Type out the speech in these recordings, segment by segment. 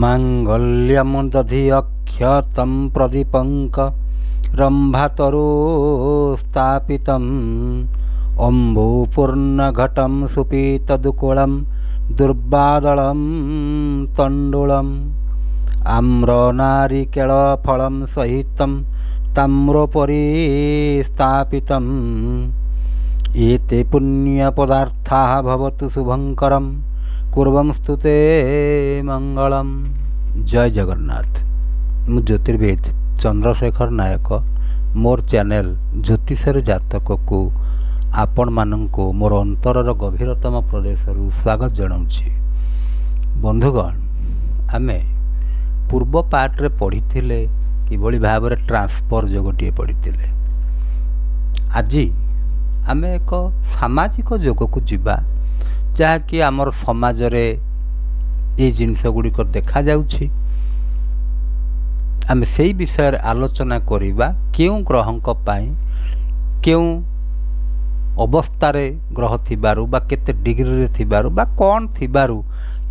मांगल्यं दधियक्षतं प्रदीपंक रंभातरो स्थापितम् अम्बुपूर्णघटं सुपीतदुकुलं दुर्वादलं तण्डुलम् आम्रनारिकेळफलं सहितं ताम्रोपरि स्थापितम् एते पुण्यपदार्थाः भवतु शुभंकरं कुर्वंस्तु ते मंगलम। जय जगन्नाथ। मु ज्योतिर्विद चंद्रशेखर नायक मोर चैनल ज्योतिषर जातक को आपण मानंको मोर अंतरर गभीरतम प्रदेशरू स्वागत जनाऊँगी। बंधुगण, आमे पूर्व पार्टे पढ़ी किभली भाव में ट्रांसफर जोगटे पढ़ी। आज आमे एक सामाजिक जोग को जीवा जहाँकि आमर समाज रे ये जिनस गुड़िक देखा जाउछि। आमे सेही विषय आलोचना करिबा केउं ग्रहंक पाई केउं अवस्थारे ग्रह थिबारु बा केते डिग्री रे थिबारु बा कोन थिबारु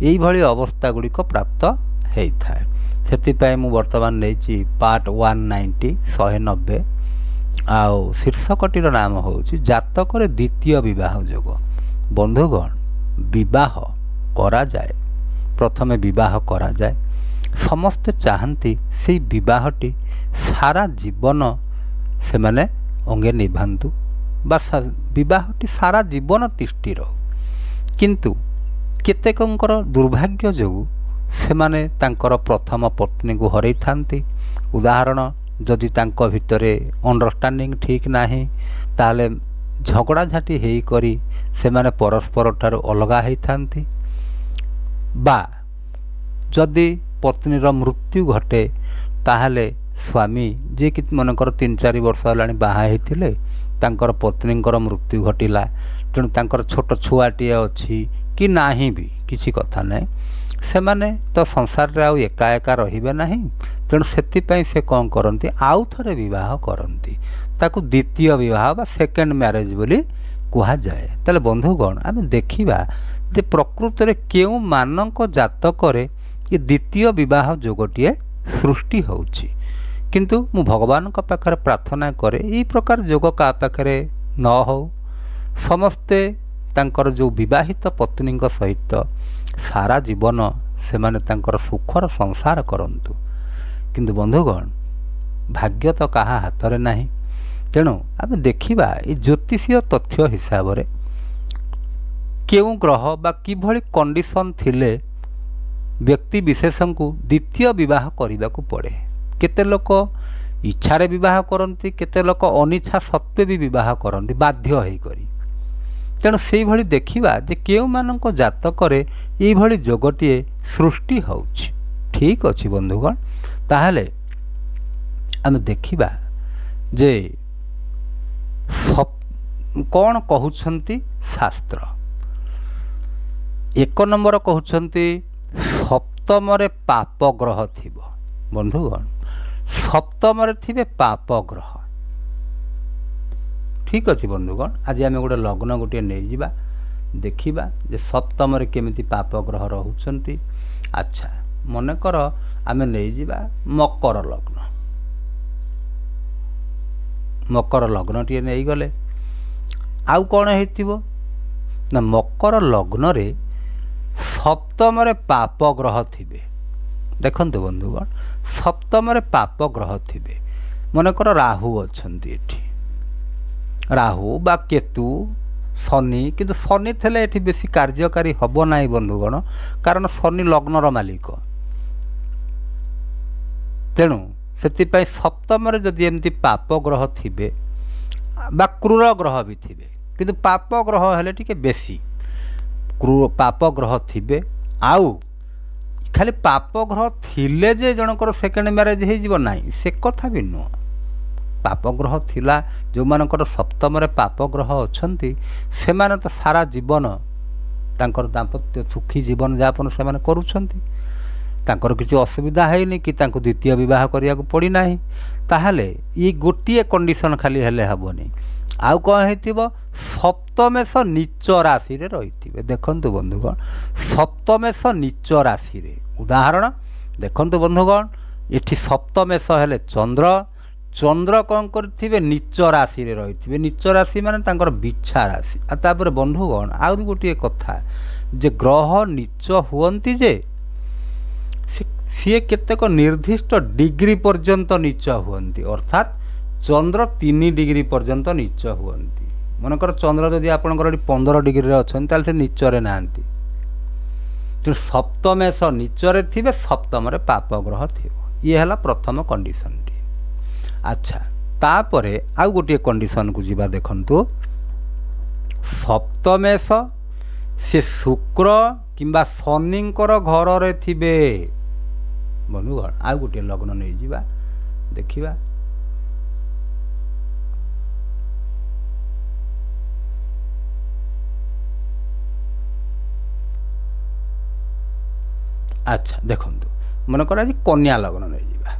एई भली अवस्था गुड़िक प्राप्त हेइ थाए। सेति पाई मु वर्तमान नेछि पार्ट 190 190 आउ शीर्षकटीर नाम होछि जातक रे द्वितीय विवाह योग। बंधुगण, विवाह करा जाए, प्रथमे विवाह करा जाए, समस्ते चाहती से विवाहटी सारा जीवन से माने अंगे निभांतु बा विवाहटी सारा जीवन तिष्ठि रहो। किंतु केतेकंकर दुर्भाग्य जोगु से माने तांकर प्रथम पत्नी को हरई थांती। उदाहरण, जदि तांको भितरे अंडरस्टैंडिंग ठीक नाही ताले झगड़ा झाटी हेई करी से माने परस्पर ठार अलगा होई थांती बा जदि पत्नीर मृत्यु घटे ताहले स्वामी जे कि मनकर 3-4 वर्ष होलानी बाहा हेतिले तांकर पत्नींकर मृत्यु घटिला, तेणु तांकर छोट छुआटिए अछि कि नाही भी किछि कथा नाही, से माने तो संसार रे आउ एका एका रहिबे नाही। तेणु सेति पई से कोन करंती आउ थरे विवाह करंती, ताकू द्वितीय विवाह बा सेकेंड मैरेज बोली कुहा जाए। ताले बंधुगण, आमे देखिबा जे प्रकृत रे केउ मानक जातक रे ये द्वितीय विवाह जोगटिए सृष्टि होउछि। किंतु मु भगवान का पाखरे प्रार्थना करे ई प्रकार जोग का पाखरे न हो, समस्ते तांकर जो विवाहित पत्नी सहित सारा जीवन से माने तांकर सुखर संसार करंतु। किंतु बंधुगण, भाग्य तो कहा हाथ रे नाही। तेणु आम देखा ये ज्योतिषीय तथ्य हिसाब रे केउ ग्रह बा किभली कंडीशन थिले व्यक्ति विशेष को द्वितीय विवाह करने को पड़े। केते लोक इच्छारे विवाह करती, केते लोक अनिच्छा सत्वे भी विवाह करती बाध्य होई करी। तेणु से भली देखिबा जे केउ मानक जातक रे एई भली जोगटिए सृष्टि होउछि। ठीक अछि बंधुगण, ताहले आम देखिबा जे कौन कहउछंती शास्त्र। 1 नंबर कहउछंती सप्तम रे पाप ग्रह थिबो। बंधुगण, सप्तम रे थिबे पाप ग्रह। ठीक अछि बंधुगण, आज आमे गोटे लग्न गोटे नै जिबा देखिबा जे सप्तम रे केमिति पाप ग्रह रहुछंती। अच्छा, मने कर आमे नै जिबा मकर लग्न। मकर लग्न टी नहीं गले आउ कौन हेतिबो ना, मकर लग्न रे सप्तम रे पाप ग्रह थिबे। देखंतु बंधुगण, सप्तम रे पाप ग्रह थिबे। मन कर राहु अछंती एठी, राहु बा केतु शनि, किंतु शनि थेले एठी बेसी कार्यकारी हबो नाही बंधुगण, कारण शनि लग्नर मालिक। तेणु सेतिपाई सप्तम रे जदि एमती पाप ग्रह थिबे बा क्रूर ग्रह भी थिबे, किंतु पाप ग्रह हेले टिके बेसी क्रूर पाप ग्रह थिबे। आउ खाली पाप ग्रह थिले जे जनकर सेकेंड मैरेज हे जीव नाही से कथा भी नुह। पाप ग्रह थिला जो मानकर सप्तम रे पाप ग्रह अछंती से माने तो सारा जीवन तांकर दाम्पत्य सुखी जीवन यापन से माने करूछंती। ତାଙ୍କର କିଛି ଅସୁବିଧା ହେଇନି କି ତାଙ୍କୁ ଦ୍ୱିତୀୟ ବିବାହ କରିବାକୁ ପଡ଼ିନାହିଁ, ତାହେଲେ ଇ ଗୋଟିଏ କଣ୍ଡିସନ୍ ଖାଲି ହେଲେ ହେବନି। ଆଉ କ'ଣ ହେଇଥିବ, ସପ୍ତମେଶ ନୀଚ ରାଶିରେ ରହିଥିବେ। ଦେଖନ୍ତୁ ବନ୍ଧୁଗଣ, ସପ୍ତମେଶ ନୀଚ ରାଶିରେ, ଉଦାହରଣ ଦେଖନ୍ତୁ ବନ୍ଧୁଗଣ, ଏଠି ସପ୍ତମେଶ ହେଲେ ଚନ୍ଦ୍ର, ଚନ୍ଦ୍ର କ'ଣ କରିଥିବେ, ନୀଚ ରାଶିରେ ରହିଥିବେ। ନୀଚ ରାଶି ମାନେ ତାଙ୍କର ବିଛା ରାଶି। ଆଉ ତାପରେ ବନ୍ଧୁଗଣ ଆହୁରି ଗୋଟିଏ କଥା, ଯେ ଗ୍ରହ ନୀଚ ହୁଅନ୍ତି ଯେ ସିଏ କେତେକ ନିର୍ଦ୍ଦିଷ୍ଟ ଡିଗ୍ରୀ ପର୍ଯ୍ୟନ୍ତ ନୀଚ ହୁଅନ୍ତି, ଅର୍ଥାତ୍ ଚନ୍ଦ୍ର 3 ଡିଗ୍ରୀ ପର୍ଯ୍ୟନ୍ତ ନୀଚ ହୁଅନ୍ତି। ମନେକର ଚନ୍ଦ୍ର ଯଦି ଆପଣଙ୍କର ଏଠି 15 ଡିଗ୍ରୀରେ ଅଛନ୍ତି, ତାହେଲେ ସେ ନୀଚରେ ନାହାନ୍ତି। ତେଣୁ ସପ୍ତମେଶ ନୀଚରେ ଥିବେ, ସପ୍ତମରେ ପାପ ଗ୍ରହ ଥିବ। ଇଏ ହେଲା ପ୍ରଥମ କଣ୍ଡିସନଟି। ଆଚ୍ଛା, ତାପରେ ଆଉ ଗୋଟିଏ କଣ୍ଡିସନକୁ ଯିବା। ଦେଖନ୍ତୁ, ସପ୍ତମେଶ ସେ ଶୁକ୍ର କିମ୍ବା ଶନିଙ୍କର ଘରରେ ଥିବେ। ବନ୍ଧୁଗଣ ଆଉ ଗୋଟିଏ ଲଗ୍ନ ନେଇଯିବା, ଦେଖିବା। ଆଚ୍ଛା ଦେଖନ୍ତୁ, ମନେକର ଆଜି କନ୍ୟା ଲଗ୍ନ ନେଇଯିବା।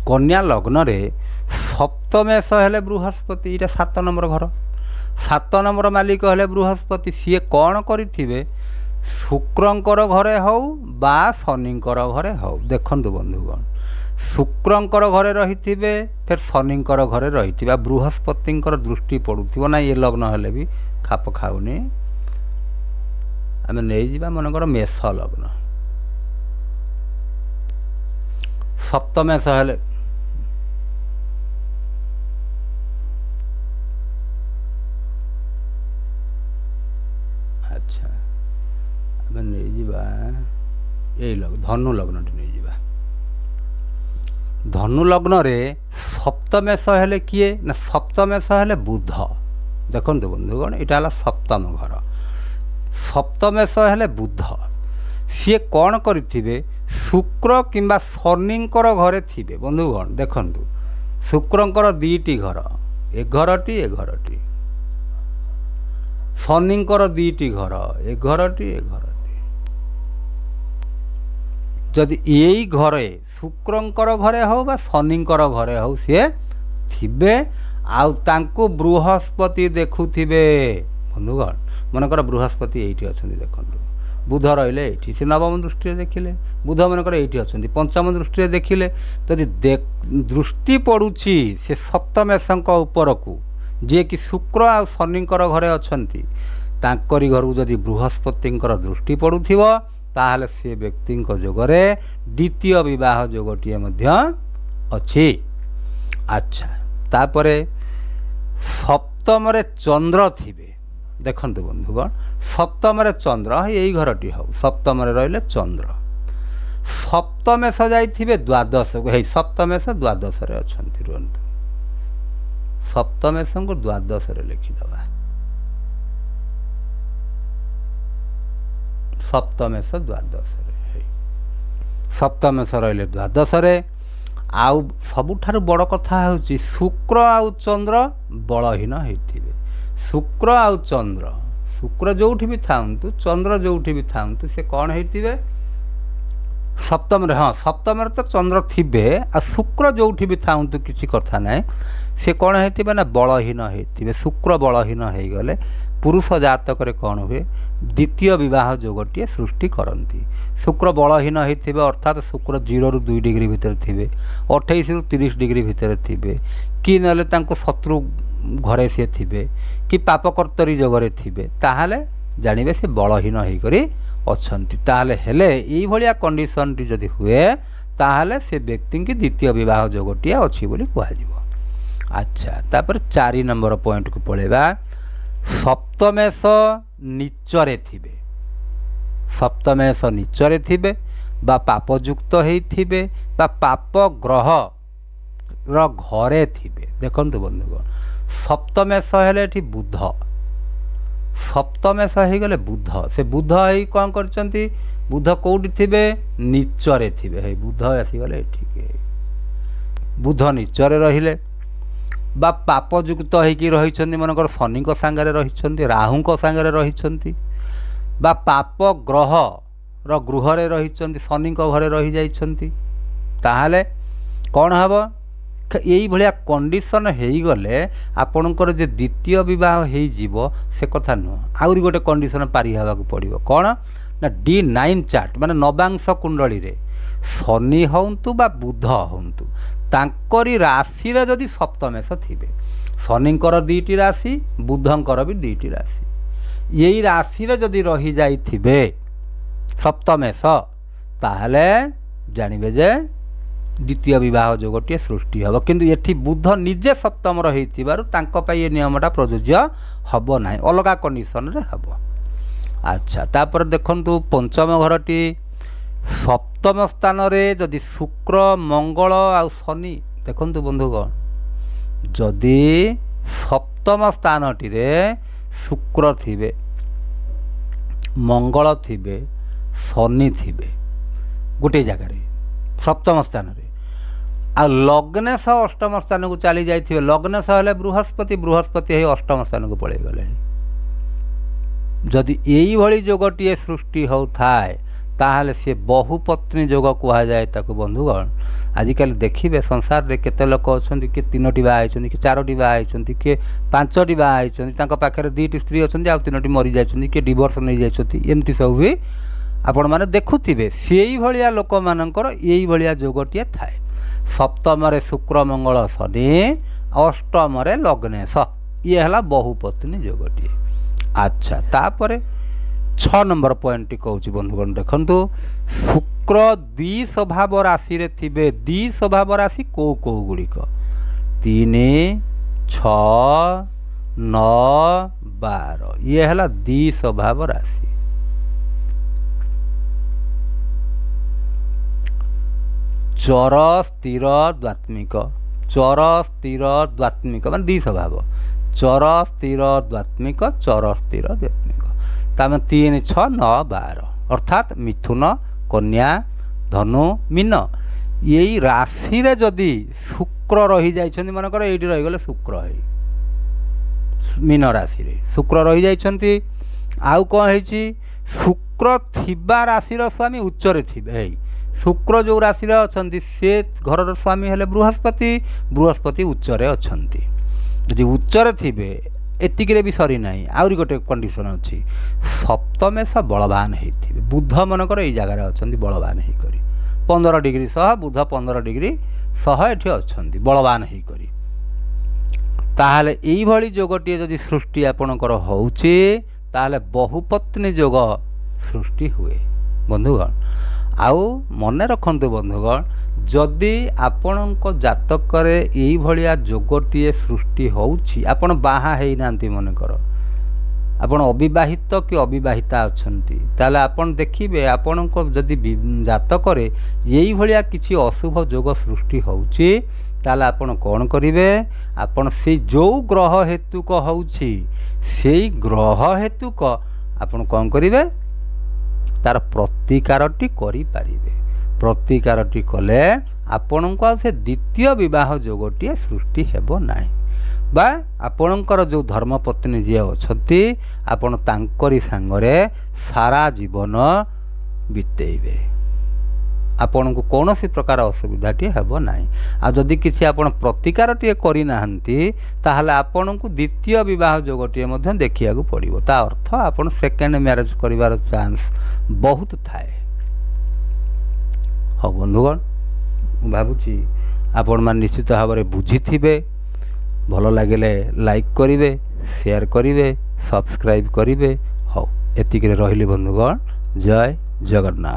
କନ୍ୟା ଲଗ୍ନରେ ସପ୍ତମେଶ ହେଲେ ବୃହସ୍ପତି, ଏଇଟା 7 ନମ୍ବର ଘର। 7 ନମ୍ବର ମାଲିକ ହେଲେ ବୃହସ୍ପତି। ସିଏ କ'ଣ କରିଥିବେ, ଶୁକ୍ରଙ୍କର ଘରେ ହେଉ ବା ଶନିଙ୍କର ଘରେ ହେଉ। ଦେଖନ୍ତୁ ବନ୍ଧୁଗଣ, ଶୁକ୍ରଙ୍କର ଘରେ ରହିଥିବେ, ଫେର୍ ଶନିଙ୍କର ଘରେ ରହିଥିବା, ବୃହସ୍ପତିଙ୍କର ଦୃଷ୍ଟି ପଡ଼ୁଥିବ ନା। ଏ ଲଗ୍ନ ହେଲେ ବି ଖାପ ଖାଉନି। ଆମେ ନେଇଯିବା ମନେକର ମେଷ ଲଗ୍ନ। ସପ୍ତମେଶ ହେଲେ, ଆଚ୍ଛା ଆମେ ନେଇଯିବା ଏଇ ଧନୁ ଲଗ୍ନଟି ନେଇଯିବା। ଧନୁ ଲଗ୍ନରେ ସପ୍ତମେଶ ହେଲେ କିଏ ନା, ସପ୍ତମେଶ ହେଲେ ବୁଧ। ଦେଖନ୍ତୁ ବନ୍ଧୁଗଣ, ଏଇଟା ହେଲା ସପ୍ତମ ଘର। ସପ୍ତମେଶ ହେଲେ ବୁଧ। ସିଏ କ'ଣ କରିଥିବେ, ଶୁକ୍ର କିମ୍ବା ଶନିଙ୍କର ଘରେ ଥିବେ। ବନ୍ଧୁଗଣ ଦେଖନ୍ତୁ, ଶୁକ୍ରଙ୍କର 2ଟି ଘର, ଏ ଘରଟି ଏ ଘରଟି। ଶନିଙ୍କର 2ଟି ଘର, ଏ ଘରଟି ଏ ଘରଟି। ଯଦି ଏଇ ଘରେ ଶୁକ୍ରଙ୍କର ଘରେ ହେଉ ବା ଶନିଙ୍କର ଘରେ ହେଉ ସିଏ ଥିବେ, ଆଉ ତାଙ୍କୁ ବୃହସ୍ପତି ଦେଖୁଥିବେ। ବନ୍ଧୁଗଣ ମନେକର ବୃହସ୍ପତି ଏଇଠି ଅଛନ୍ତି, ଦେଖନ୍ତୁ ବୁଧ ରହିଲେ ଏଇଠି, ସେ ନବମ ଦୃଷ୍ଟିରେ ଦେଖିଲେ। ବୁଧ ମନେକର ଏଇଠି ଅଛନ୍ତି, ପଞ୍ଚମ ଦୃଷ୍ଟିରେ ଦେଖିଲେ। ଯଦି ଦୃଷ୍ଟି ପଡ଼ୁଛି ସେ ସପ୍ତମେଶଙ୍କ ଉପରକୁ, ଯିଏକି ଶୁକ୍ର ଆଉ ଶନିଙ୍କର ଘରେ ଅଛନ୍ତି, ତାଙ୍କରି ଘରକୁ ଯଦି ବୃହସ୍ପତିଙ୍କର ଦୃଷ୍ଟି ପଡ଼ୁଥିବ, ତାହେଲେ ସେ ବ୍ୟକ୍ତିଙ୍କ ଯୋଗରେ ଦ୍ୱିତୀୟ ବିବାହ ଯୋଗଟିଏ ମଧ୍ୟ ଅଛି। ଆଚ୍ଛା, ତାପରେ ସପ୍ତମରେ ଚନ୍ଦ୍ର ଥିବେ। ଦେଖନ୍ତୁ ବନ୍ଧୁଗଣ, ସପ୍ତମରେ ଚନ୍ଦ୍ର, ଏଇ ଘରଟି ହେଉ, ସପ୍ତମରେ ରହିଲେ ଚନ୍ଦ୍ର। ସପ୍ତମେଶ ଯାଇଥିବେ ଦ୍ୱାଦଶକୁ, ହେଇ ସପ୍ତମେଶ ଦ୍ୱାଦଶରେ ଅଛନ୍ତି। ରୁହନ୍ତୁ, ସପ୍ତମେଶଙ୍କୁ ଦ୍ୱାଦଶରେ ଲେଖିଦେବା। ସପ୍ତମେଶ ଦ୍ୱାଦଶରେ, ହେଇ ସପ୍ତମେଶ ରହିଲେ ଦ୍ୱାଦଶରେ। ଆଉ ସବୁଠାରୁ ବଡ଼ କଥା ହେଉଛି ଶୁକ୍ର ଆଉ ଚନ୍ଦ୍ର ବଳହୀନ ହେଇଥିବେ। ଶୁକ୍ର ଆଉ ଚନ୍ଦ୍ର, ଶୁକ୍ର ଯେଉଁଠି ବି ଥାଆନ୍ତୁ, ଚନ୍ଦ୍ର ଯେଉଁଠି ବି ଥାଆନ୍ତୁ, ସେ କ'ଣ ହେଇଥିବେ, ସପ୍ତମରେ। ହଁ, ସପ୍ତମରେ ତ ଚନ୍ଦ୍ର ଥିବେ, ଆଉ ଶୁକ୍ର ଯେଉଁଠି ବି ଥାଆନ୍ତୁ କିଛି କଥା ନାହିଁ, ସେ କ'ଣ ହେଇଥିବେ ନା ବଳହୀନ ହେଇଥିବେ। ଶୁକ୍ର ବଳହୀନ ହେଇଗଲେ ପୁରୁଷ ଜାତକରେ କ'ଣ ହୁଏ, ଦ୍ୱିତୀୟ ବିବାହ ଯୋଗଟିଏ ସୃଷ୍ଟି କରନ୍ତି। ଶୁକ୍ର ବଳହୀନ ହେଇଥିବେ, ଅର୍ଥାତ୍ ଶୁକ୍ର 0ରୁ 2 ଡିଗ୍ରୀ ଭିତରେ ଥିବେ, 28ରୁ 30 ଡିଗ୍ରୀ ଭିତରେ ଥିବେ, କି ନହେଲେ ତାଙ୍କୁ ଶତ୍ରୁ ଘରେ ସିଏ ଥିବେ, କି ପାପକର୍ତ୍ତରୀ ଯୋଗରେ ଥିବେ, ତାହେଲେ ଜାଣିବେ ସେ ବଳହୀନ ହେଇକରି ଅଛନ୍ତି। ତାହେଲେ ହେଲେ ଏଇଭଳିଆ କଣ୍ଡିସନଟି ଯଦି ହୁଏ, ତାହେଲେ ସେ ବ୍ୟକ୍ତିଙ୍କୁ ଦ୍ୱିତୀୟ ବିବାହ ଯୋଗଟିଏ ଅଛି ବୋଲି କୁହାଯିବ। ଆଚ୍ଛା, ତାପରେ 4 ନମ୍ବର ପଏଣ୍ଟକୁ ପଳେଇବା। ସପ୍ତମେଶ ନୀଚରେ ଥିବେ, ସପ୍ତମେଶ ନୀଚରେ ଥିବେ ବା ପାପଯୁକ୍ତ ହେଇଥିବେ ବା ପାପ ଗ୍ରହର ଘରେ ଥିବେ। ଦେଖନ୍ତୁ ବନ୍ଧୁଗଣ, ସପ୍ତମେଶ ହେଲେ ଏଠି ବୁଧ, ସପ୍ତମେଶ ହେଇଗଲେ ବୁଧ। ସେ ବୁଧ ହେଇ କ'ଣ କରିଛନ୍ତି, ବୁଧ କେଉଁଠି ଥିବେ, ନୀଚରେ ଥିବେ। ହେଇ ବୁଧ ଆସିଗଲେ ଏଠିକି, ବୁଧ ନୀଚରେ ରହିଲେ ବା ପାପଯୁକ୍ତ ହେଇକି ରହିଛନ୍ତି। ମନେକର ଶନିଙ୍କ ସାଙ୍ଗରେ ରହିଛନ୍ତି, ରାହୁଙ୍କ ସାଙ୍ଗରେ ରହିଛନ୍ତି, ବା ପାପ ଗ୍ରହର ଗୃହରେ ରହିଛନ୍ତି, ଶନିଙ୍କ ଘରେ ରହିଯାଇଛନ୍ତି, ତାହେଲେ କ'ଣ ହେବ? ଏଇଭଳିଆ କଣ୍ଡିସନ୍ ହେଇଗଲେ ଆପଣଙ୍କର ଯେ ଦ୍ୱିତୀୟ ବିବାହ ହେଇଯିବ ସେ କଥା ନୁହଁ। ଆହୁରି ଗୋଟେ କଣ୍ଡିସନ୍ ପାରି ହେବାକୁ ପଡ଼ିବ। କ'ଣ ନା D9 ଚାର୍ଟ ମାନେ ନବାଂଶ କୁଣ୍ଡଳୀରେ ଶନି ହୁଅନ୍ତୁ ବା ବୁଧ ହୁଅନ୍ତୁ, ତାଙ୍କରି ରାଶିରେ ଯଦି ସପ୍ତମେଶ ଥିବେ, ଶନିଙ୍କର 2ଟି ରାଶି, ବୁଧଙ୍କର ବି 2ଟି ରାଶି, ଏଇ ରାଶିରେ ଯଦି ରହିଯାଇଥିବେ ସପ୍ତମେଶ, ତାହେଲେ ଜାଣିବେ ଯେ ଦ୍ୱିତୀୟ ବିବାହ ଯୋଗଟିଏ ସୃଷ୍ଟି ହେବ। କିନ୍ତୁ ଏଠି ବୁଧ ନିଜେ ସପ୍ତମର ହେଇଥିବାରୁ ତାଙ୍କ ପାଇଁ ଏ ନିୟମଟା ପ୍ରଯୁଜ୍ୟ ହେବ ନାହିଁ, ଅଲଗା କଣ୍ଡିସନରେ ହେବ। ଆଚ୍ଛା, ତାପରେ ଦେଖନ୍ତୁ ପଞ୍ଚମ ଘରଟି ସପ୍ତମ ସ୍ଥାନରେ ଯଦି ଶୁକ୍ର, ମଙ୍ଗଳ ଆଉ ଶନି, ଦେଖନ୍ତୁ ବନ୍ଧୁଗଣ, ଯଦି ସପ୍ତମ ସ୍ଥାନଟିରେ ଶୁକ୍ର ଥିବେ, ମଙ୍ଗଳ ଥିବେ, ଶନି ଥିବେ ଗୋଟିଏ ଜାଗାରେ ସପ୍ତମ ସ୍ଥାନରେ, ଆଉ ଲଗ୍ନେଶ ଅଷ୍ଟମ ସ୍ଥାନକୁ ଚାଲି ଯାଇଥିବେ, ଲଗ୍ନେଶ ହେଲେ ବୃହସ୍ପତି, ବୃହସ୍ପତି ହେଇ ଅଷ୍ଟମ ସ୍ଥାନକୁ ପଳେଇଗଲେ, ଯଦି ଏଇଭଳି ଯୋଗଟିଏ ସୃଷ୍ଟି ହେଉଥାଏ ତାହେଲେ ସେ ବହୁପତ୍ନୀ ଯୋଗ କୁହାଯାଏ ତାକୁ। ବନ୍ଧୁଗଣ, ଆଜିକାଲି ଦେଖିବେ ସଂସାରରେ କେତେ ଲୋକ ଅଛନ୍ତି, କିଏ 3ଟି ବାହା ହେଇଛନ୍ତି, କିଏ 4ଟି ବାହା ହେଇଛନ୍ତି, କିଏ 5ଟି ବାହା ହେଇଛନ୍ତି, ତାଙ୍କ ପାଖରେ 2ଟି ସ୍ତ୍ରୀ ଅଛନ୍ତି, ଆଉ 3ଟି ମରିଯାଇଛନ୍ତି, କିଏ ଡିଭୋର୍ସ ନେଇଯାଇଛନ୍ତି, ଏମିତି ସବୁ ବି ଆପଣମାନେ ଦେଖୁଥିବେ। ସେଇଭଳିଆ ଲୋକମାନଙ୍କର ଏଇଭଳିଆ ଯୋଗଟିଏ ଥାଏ। ସପ୍ତମରେ ଶୁକ୍ର, ମଙ୍ଗଳ, ଶନି, ଅଷ୍ଟମରେ ଲଗ୍ନେଶ, ଇଏ ହେଲା ବହୁପତ୍ନୀ ଯୋଗଟିଏ। ଆଚ୍ଛା, ତାପରେ 6 ନମ୍ବର ପଏଣ୍ଟଟି କହୁଛି ବନ୍ଧୁଗଣ, ଦେଖନ୍ତୁ ଶୁକ୍ର 2 ସ୍ୱଭାବ ରାଶିରେ ଥିବେ, 2 ସ୍ୱଭାବ ରାଶି କେଉଁ କେଉଁ ଗୁଡ଼ିକ? 3, 6, 9, 12, ଇଏ ହେଲା 2 ସ୍ୱଭାବ ରାଶି। ଚର, ସ୍ଥିର, ଦ୍ୱାତ୍ମିକ, ଚର, ସ୍ଥିର, ଦ୍ୱାତ୍ମିକ ମାନେ 2 ସ୍ୱଭାବ, ଚର, ସ୍ଥିର, ଦ୍ୱାତ୍ମିକ, ଚର, ସ୍ଥିର, ଦ୍ୱାତ୍ମିକ, ତାମାନେ 3, 6, 9, 12, ଅର୍ଥାତ୍ ମିଥୁନ, କନ୍ୟା, ଧନୁ, ମୀନ, ଏଇ ରାଶିରେ ଯଦି ଶୁକ୍ର ରହିଯାଇଛନ୍ତି, ମନେକର ଏଇଠି ରହିଗଲେ ଶୁକ୍ର, ହେଇ ମୀନ ରାଶିରେ ଶୁକ୍ର ରହିଯାଇଛନ୍ତି, ଆଉ କ'ଣ ହେଇଛି, ଶୁକ୍ର ଥିବା ରାଶିର ସ୍ୱାମୀ ଉଚ୍ଚରେ ଥିବେ, ହେଇ ଶୁକ୍ର ଯେଉଁ ରାଶିରେ ଅଛନ୍ତି ସେ ଘରର ସ୍ୱାମୀ ହେଲେ ବୃହସ୍ପତି, ବୃହସ୍ପତି ଉଚ୍ଚରେ ଅଛନ୍ତି, ଯଦି ଉଚ୍ଚରେ ଥିବେ, ଏତିକିରେ ବି ସରି ନାହିଁ, ଆହୁରି ଗୋଟେ କଣ୍ଡିସନ୍ ଅଛି, ସପ୍ତମେଶ ବଳବାନ ହେଇଥିବେ, ବୁଧ ମନେକର ଏଇ ଜାଗାରେ ଅଛନ୍ତି ବଳବାନ ହେଇକରି, 15 ଡିଗ୍ରୀ ସହ ବୁଧ 15 ଡିଗ୍ରୀ ସହ ଏଠି ଅଛନ୍ତି ବଳବାନ ହେଇକରି, ତାହେଲେ ଏଇଭଳି ଯୋଗଟିଏ ଯଦି ସୃଷ୍ଟି ଆପଣଙ୍କର ହେଉଛି ତାହେଲେ ବହୁପତ୍ନୀ ଯୋଗ ସୃଷ୍ଟି ହୁଏ ବନ୍ଧୁଗଣ। ଆଉ ମନେ ରଖନ୍ତୁ ବନ୍ଧୁଗଣ, ଯଦି ଆପଣଙ୍କ ଜାତକରେ ଏଇଭଳିଆ ଯୋଗଟିଏ ସୃଷ୍ଟି ହେଉଛି, ଆପଣ ବାହା ହେଇନାହାନ୍ତି, ମନେକର ଆପଣ ଅବିବାହିତ କି ଅବିବାହିତା ଅଛନ୍ତି, ତାହେଲେ ଆପଣ ଦେଖିବେ ଆପଣଙ୍କ ଯଦି ଜାତକରେ ଏଇଭଳିଆ କିଛି ଅଶୁଭ ଯୋଗ ସୃଷ୍ଟି ହେଉଛି, ତାହେଲେ ଆପଣ କ'ଣ କରିବେ, ଆପଣ ସେଇ ଯେଉଁ ଗ୍ରହ ହେତୁକ ହେଉଛି ସେଇ ଗ୍ରହ ହେତୁକ ଆପଣ କ'ଣ କରିବେ, ତାର ପ୍ରତିକାରଟି କରିପାରିବେ। ପ୍ରତିକାରଟି କଲେ ଆପଣଙ୍କୁ ଆଉ ସେ ଦ୍ୱିତୀୟ ବିବାହ ଯୋଗଟିଏ ସୃଷ୍ଟି ହେବ ନାହିଁ, ବା ଆପଣଙ୍କର ଯେଉଁ ଧର୍ମପତ୍ନୀ ଯିଏ ଅଛନ୍ତି ଆପଣ ତାଙ୍କରି ସାଙ୍ଗରେ ସାରା ଜୀବନ ବିତେଇବେ, ଆପଣଙ୍କୁ କୌଣସି ପ୍ରକାର ଅସୁବିଧାଟିଏ ହେବ ନାହିଁ। ଆଉ ଯଦି କିଛି ଆପଣ ପ୍ରତିକାରଟିଏ କରିନାହାନ୍ତି ତାହେଲେ ଆପଣଙ୍କୁ ଦ୍ୱିତୀୟ ବିବାହ ଯୋଗଟିଏ ମଧ୍ୟ ଦେଖିବାକୁ ପଡ଼ିବ, ତା ଅର୍ଥ ଆପଣ ସେକେଣ୍ଡ ମ୍ୟାରେଜ୍ କରିବାର ଚାନ୍ସ ବହୁତ ଥାଏ। ହଉ ବନ୍ଧୁଗଣ, ମୁଁ ଭାବୁଛି ଆପଣମାନେ ନିଶ୍ଚିତ ଭାବରେ ବୁଝିଥିବେ। ଭଲ ଲାଗିଲେ ଲାଇକ୍ କରିବେ, ସେୟାର କରିବେ, ସବସ୍କ୍ରାଇବ୍ କରିବେ। ହଉ, ଏତିକିରେ ରହିଲି ବନ୍ଧୁଗଣ, ଜୟ ଜଗନ୍ନାଥ।